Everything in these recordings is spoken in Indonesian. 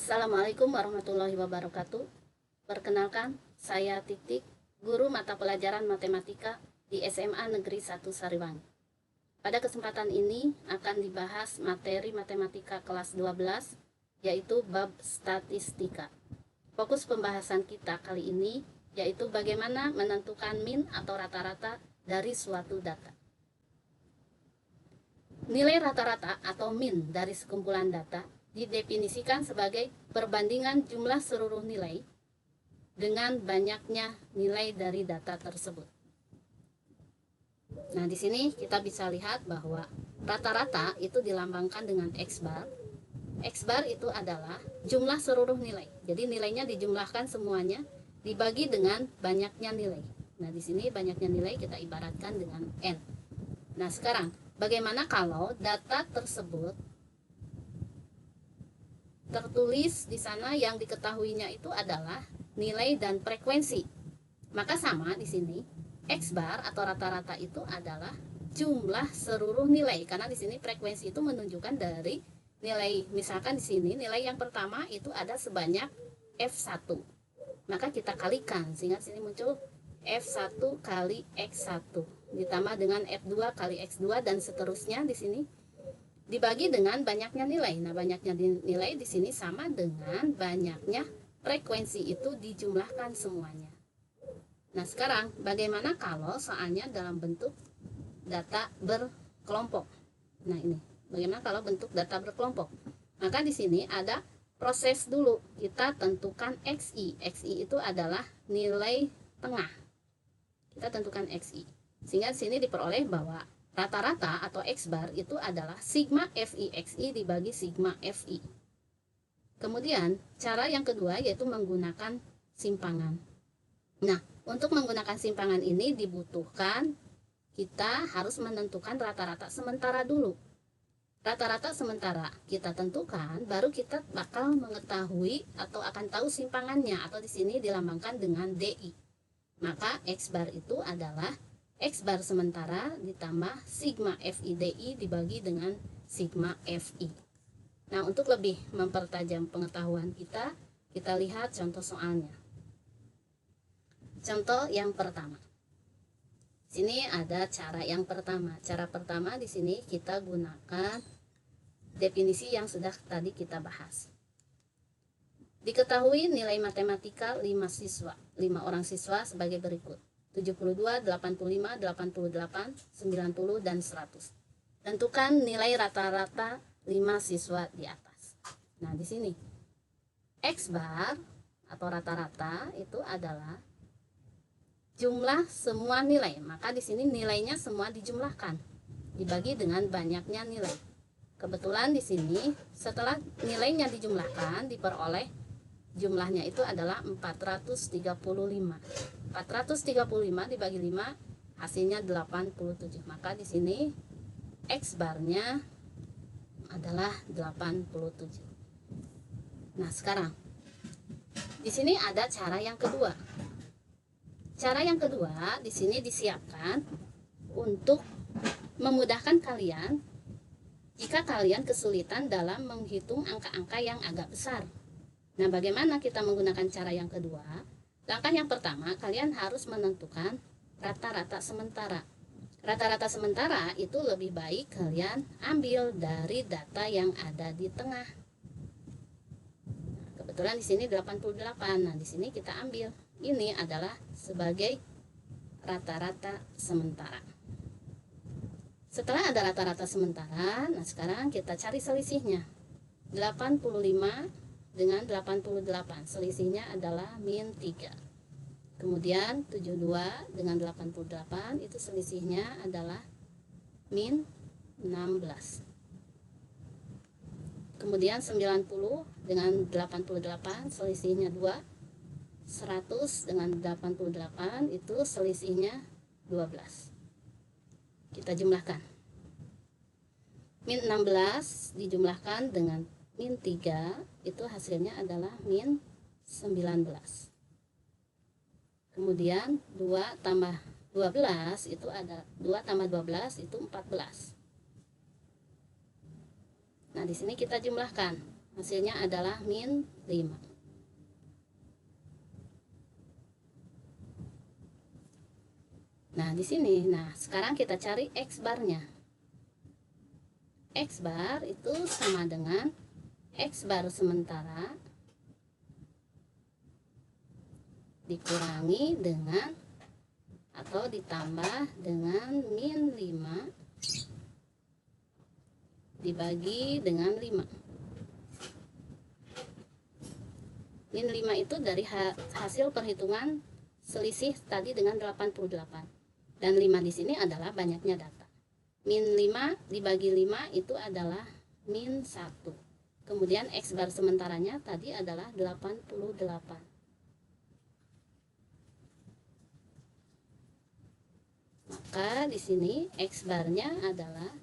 Assalamualaikum warahmatullahi wabarakatuh. Perkenalkan, saya Titik, guru mata pelajaran matematika di SMA Negeri 1 Sariwangi. Pada kesempatan ini akan dibahas materi matematika kelas 12, yaitu bab statistika. Fokus pembahasan kita kali ini yaitu bagaimana menentukan min atau rata-rata dari suatu data. Nilai rata-rata atau min dari sekumpulan data didefinisikan sebagai perbandingan jumlah seluruh nilai dengan banyaknya nilai dari data tersebut. Nah, di sini kita bisa lihat bahwa rata-rata itu dilambangkan dengan X bar. X bar itu adalah jumlah seluruh nilai. Jadi nilainya dijumlahkan semuanya dibagi dengan banyaknya nilai. Nah, di sini banyaknya nilai kita ibaratkan dengan N. Nah, sekarang bagaimana kalau data tersebut tertulis di sana yang diketahuinya itu adalah nilai dan frekuensi? Maka sama di sini, X bar atau rata-rata itu adalah jumlah seluruh nilai, karena di sini frekuensi itu menunjukkan dari nilai. Misalkan di sini nilai yang pertama itu ada sebanyak F1. Maka kita kalikan sehingga di sini muncul F1 kali X1 ditambah dengan F2 kali X2 dan seterusnya di sini dibagi dengan banyaknya nilai. Nah, banyaknya nilai di sini sama dengan banyaknya frekuensi, itu dijumlahkan semuanya. Nah, sekarang bagaimana kalau soalnya dalam bentuk data berkelompok? Nah, ini bagaimana kalau bentuk data berkelompok? Maka di sini ada proses dulu. Kita tentukan XI. XI itu adalah nilai tengah. Kita tentukan XI. Sehingga di sini diperoleh bahwa rata-rata atau X bar itu adalah sigma FI XI dibagi sigma FI. Kemudian cara yang kedua yaitu menggunakan simpangan. Nah, untuk menggunakan simpangan ini dibutuhkan kita harus menentukan rata-rata sementara dulu. Rata-rata sementara kita tentukan, baru kita bakal mengetahui atau akan tahu simpangannya, atau di sini dilambangkan dengan DI. Maka X bar itu adalah X bar sementara ditambah sigma FIDI dibagi dengan sigma FI. Nah, untuk lebih mempertajam pengetahuan kita lihat contoh soalnya. Contoh yang pertama. Sini ada cara yang pertama. Cara pertama di sini kita gunakan definisi yang sudah tadi kita bahas. Diketahui nilai matematika 5 orang siswa sebagai berikut: 72, 85, 88, 90, dan 100. Tentukan nilai rata-rata 5 siswa di atas. Nah, di sini X bar atau rata-rata itu adalah jumlah semua nilai. Maka di sini nilainya semua dijumlahkan dibagi dengan banyaknya nilai. Kebetulan di sini setelah nilainya dijumlahkan diperoleh jumlahnya itu adalah 435. 435 dibagi 5 hasilnya 87. Maka di sini X barnya adalah 87. Nah, sekarang di sini ada cara yang kedua. Cara yang kedua di sini disiapkan untuk memudahkan kalian jika kalian kesulitan dalam menghitung angka-angka yang agak besar. Nah, bagaimana kita menggunakan cara yang kedua? Langkah yang pertama, kalian harus menentukan rata-rata sementara. Rata-rata sementara itu lebih baik kalian ambil dari data yang ada di tengah. Kebetulan di sini 88. Nah, di sini kita ambil. Ini adalah sebagai rata-rata sementara. Setelah ada rata-rata sementara, nah sekarang kita cari selisihnya. 85 dengan 88, selisihnya adalah min 3. Kemudian 72 dengan 88 itu selisihnya adalah min 16. Kemudian 90 dengan 88 selisihnya 2. 100 dengan 88 itu selisihnya 12. Kita jumlahkan. Min 16 dijumlahkan dengan min 3 itu hasilnya adalah min 19. Kemudian 2 tambah 12 itu ada 2 tambah 12 itu 14. Nah, di sini kita jumlahkan. Hasilnya adalah min 5. Nah, di sini, sekarang kita cari X barnya. X bar itu sama dengan X bar sementara dikurangi dengan atau ditambah dengan min 5 dibagi dengan 5. Min 5 itu dari hasil perhitungan selisih tadi dengan 88. Dan 5 di sini adalah banyaknya data. Min 5 dibagi 5 itu adalah min 1. Kemudian X bar sementaranya tadi adalah 88. Maka di sini X barnya adalah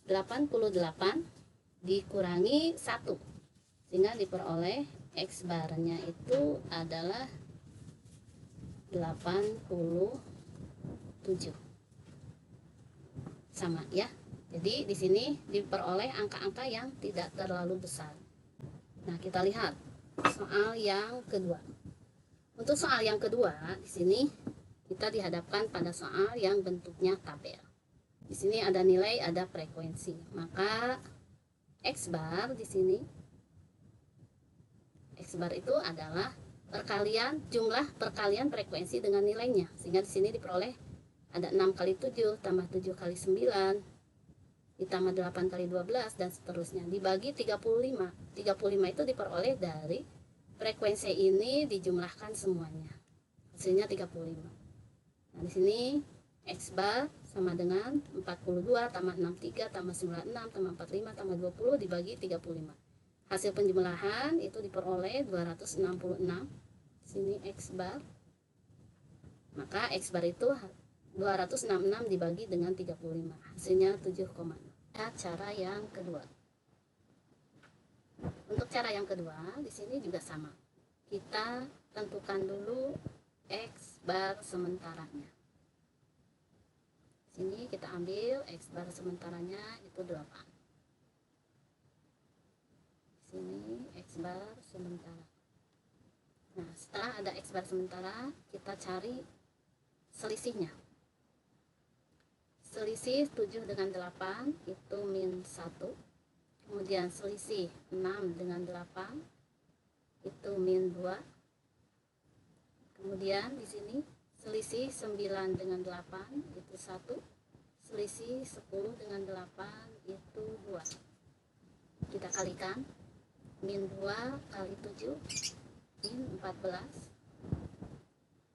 88 dikurangi 1. Sehingga diperoleh X barnya itu adalah 87. Sama ya. Jadi di sini diperoleh angka-angka yang tidak terlalu besar. Nah, kita lihat soal yang kedua. Untuk soal yang kedua, di sini kita dihadapkan pada soal yang bentuknya tabel. Di sini ada nilai, ada frekuensi. Maka X bar di sini, X bar itu adalah jumlah perkalian frekuensi dengan nilainya. Sehingga di sini diperoleh ada 6 kali 7 tambah 7 kali 9 ditambah 8 kali 12 dan seterusnya dibagi 35. 35 itu diperoleh dari frekuensi ini dijumlahkan semuanya. Hasilnya 35. Nah, di sini X bar sama dengan 42 tambah 63 tambah 96 tambah 45 tambah 20 dibagi 35. Hasil penjumlahan itu diperoleh 266. Di sini X bar. Maka X bar itu 266 dibagi dengan 35, hasilnya 7,6. Cara yang kedua. Untuk cara yang kedua, di sini juga sama. Kita tentukan dulu X bar sementaranya. Sini kita ambil X bar sementaranya itu 8. Sini X bar sementara. Nah, setelah ada X bar sementara, kita cari selisihnya. Selisih 7 dengan 8 itu min 1. Kemudian selisih 6 dengan 8 itu min 2. Kemudian di sini selisih 9 dengan 8 itu 1. Selisih 10 dengan 8 itu 2. Kita kalikan. Min 2 kali 7 min 14.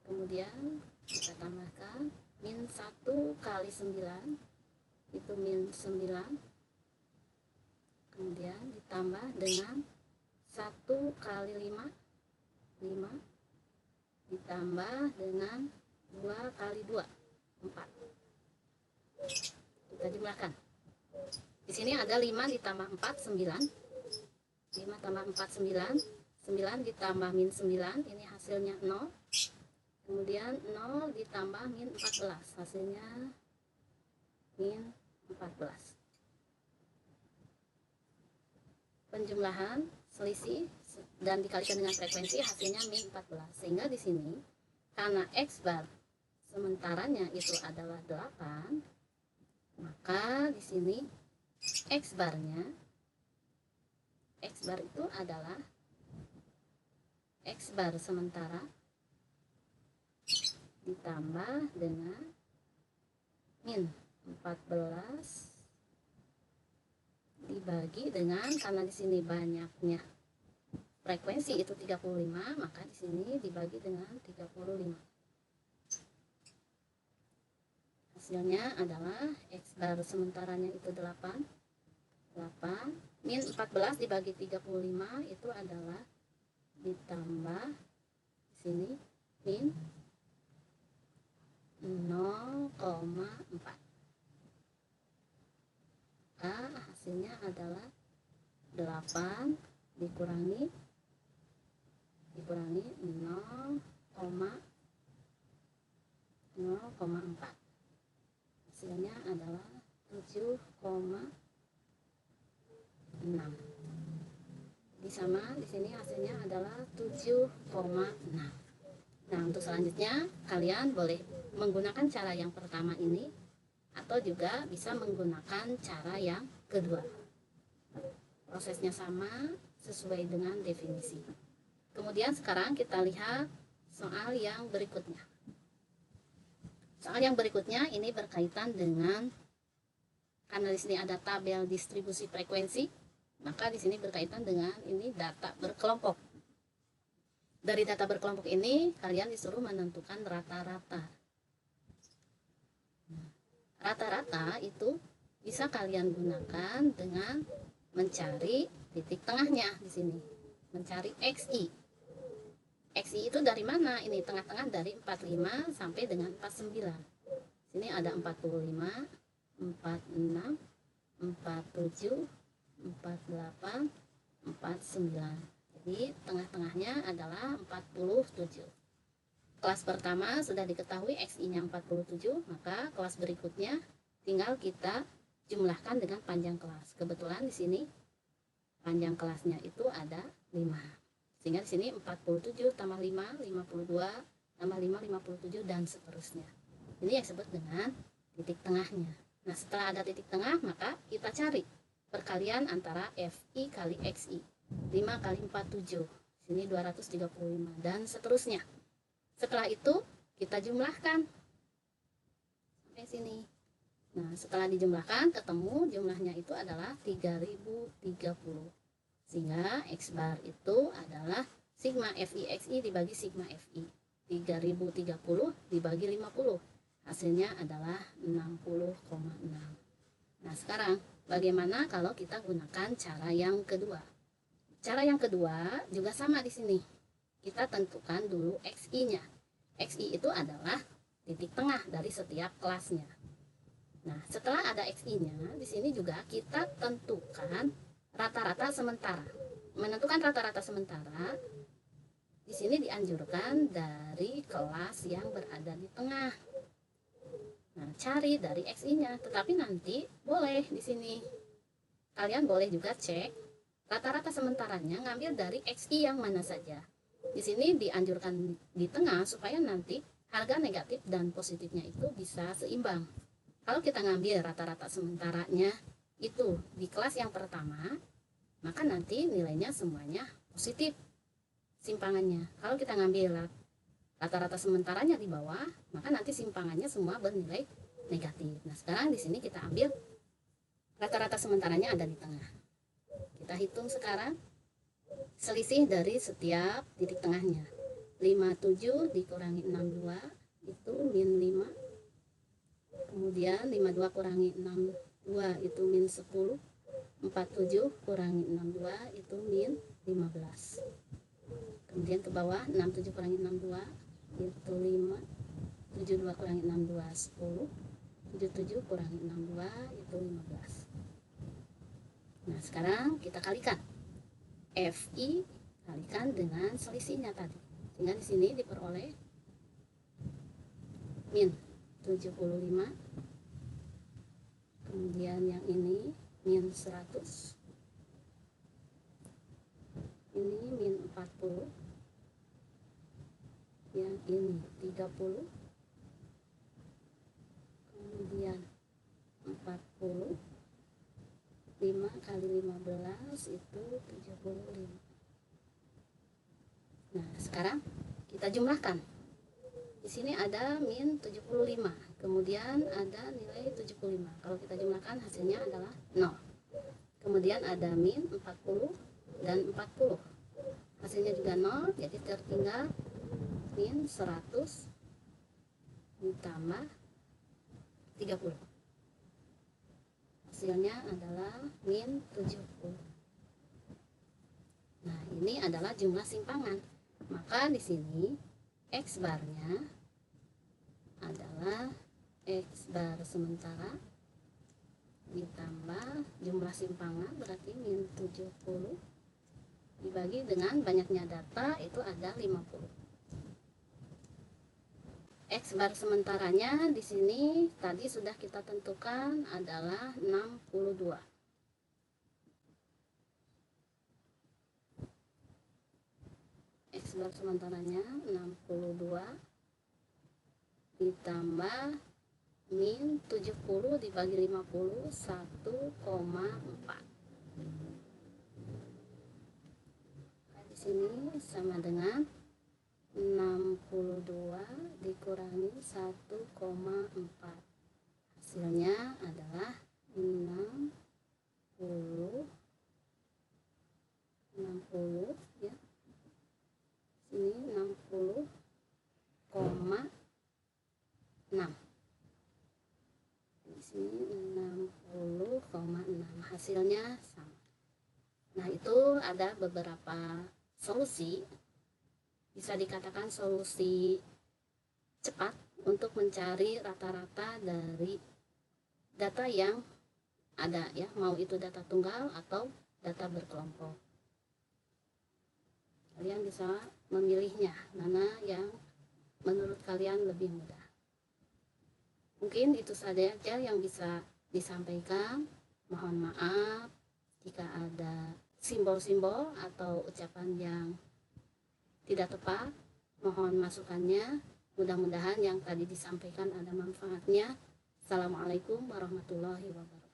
Kemudian kita tambahkan min 1 kali 9 itu min 9. Kemudian ditambah dengan 1 kali 5 ditambah dengan 2 kali 2 4. Kita jumlahkan. Di sini ada 5 ditambah 4 9. 5 tambah 4 9. 9 ditambah min 9, ini hasilnya 0. Kemudian 0 ditambah min 14, hasilnya min 14. Penjumlahan selisih dan dikalikan dengan frekuensi hasilnya min 14. Sehingga di sini karena X bar sementaranya itu adalah 8, maka di sini X bar itu adalah X bar sementara ditambah dengan min 14 dibagi dengan, karena di sini banyaknya frekuensi itu 35, maka di sini dibagi dengan 35. Hasilnya adalah X bar sementaranya itu 8 min 14 dibagi 35 itu adalah ditambah di sini min 0,4. Hasilnya adalah 8 dikurangi 0,4. Hasilnya adalah 7,6. hasilnya adalah 7,6. Nah, untuk selanjutnya kalian boleh menggunakan cara yang pertama ini atau juga bisa menggunakan cara yang kedua. Prosesnya sama sesuai dengan definisi. Kemudian sekarang kita lihat soal yang berikutnya. Soal yang berikutnya ini berkaitan dengan, karena di sini ada tabel distribusi frekuensi, maka di sini berkaitan dengan ini data berkelompok. Dari data berkelompok ini kalian disuruh menentukan rata-rata. Rata-rata itu bisa kalian gunakan dengan mencari titik tengahnya di sini, mencari XI. XI itu dari mana? Ini tengah-tengah dari 45 sampai dengan 49. Sini ada 45, 46, 47, 48, 49. Jadi tengah-tengahnya adalah 47. Kelas pertama sudah diketahui XI-nya 47, maka kelas berikutnya tinggal kita jumlahkan dengan panjang kelas. Kebetulan di sini panjang kelasnya itu ada 5. Sehingga di sini 47 tambah 5, 52, tambah 5, 57, dan seterusnya. Ini yang disebut dengan titik tengahnya. Nah, setelah ada titik tengah, maka kita cari perkalian antara FI kali XI. 5 kali 47, sini 235, dan seterusnya. Setelah itu, kita jumlahkan sampai sini. Nah, setelah dijumlahkan, ketemu jumlahnya itu adalah 3030. Sehingga X bar itu adalah sigma FI XI dibagi sigma FI. 3030 dibagi 50. Hasilnya adalah 60,6. Nah, sekarang bagaimana kalau kita gunakan cara yang kedua? Cara yang kedua juga sama di sini. Kita tentukan dulu XI-nya. XI itu adalah titik tengah dari setiap kelasnya. Nah, setelah ada XI-nya, di sini juga kita tentukan rata-rata sementara. Menentukan rata-rata sementara di sini dianjurkan dari kelas yang berada di tengah. Nah, cari dari XI-nya, tetapi nanti boleh di sini kalian boleh juga cek rata-rata sementaranya ngambil dari XI yang mana saja. Di sini dianjurkan di tengah supaya nanti harga negatif dan positifnya itu bisa seimbang. Kalau kita ngambil rata-rata sementaranya itu di kelas yang pertama, maka nanti nilainya semuanya positif simpangannya. Kalau kita ngambil rata-rata sementaranya di bawah, maka nanti simpangannya semua bernilai negatif. Nah, sekarang di sini kita ambil rata-rata sementaranya ada di tengah. Kita hitung sekarang selisih dari setiap titik tengahnya. 57 dikurangi 62 itu min 5. Kemudian 52 kurangi 62 itu min 10. 47 kurangi 62 itu min 15. Kemudian ke bawah 67 kurangi 62 itu 5. 72 kurangi 62 10. 77 kurangi 62 itu 15. Nah, sekarang kita kalikan FI kalikan dengan selisihnya tadi. Sehingga di sini diperoleh min 75. Kemudian yang ini min 100. Ini min 40. Yang ini 30. Kemudian 40. 5 kali 15 itu 75. Nah, sekarang kita jumlahkan. Di sini ada min 75, kemudian ada nilai 75. Kalau kita jumlahkan hasilnya adalah 0. Kemudian ada min 40 dan 40. Hasilnya juga 0, jadi tertinggal min 100 ditambah 30. Hasilnya adalah min 70. Nah, ini adalah jumlah simpangan. Maka di sini X barnya adalah X bar sementara ditambah jumlah simpangan berarti min 70 dibagi dengan banyaknya data itu ada 50. X bar sementaranya di sini tadi sudah kita tentukan adalah 62. X-bar sementaranya 62 ditambah min 70 dibagi 50 1,4. Di sini sama dengan 62 dikurangi 1,4. Hasilnya adalah 60 ya. Sini 60,6. Di sini 60,6. Hasilnya sama. Nah, itu ada beberapa solusi, bisa dikatakan solusi cepat untuk mencari rata-rata dari data yang ada ya, mau itu data tunggal atau data berkelompok. Kalian bisa memilihnya mana yang menurut kalian lebih mudah. Mungkin itu saja yang bisa disampaikan. Mohon maaf jika ada simbol-simbol atau ucapan yang tidak tepat. Mohon masukannya. Mudah-mudahan yang tadi disampaikan ada manfaatnya. Assalamualaikum warahmatullahi wabarakatuh.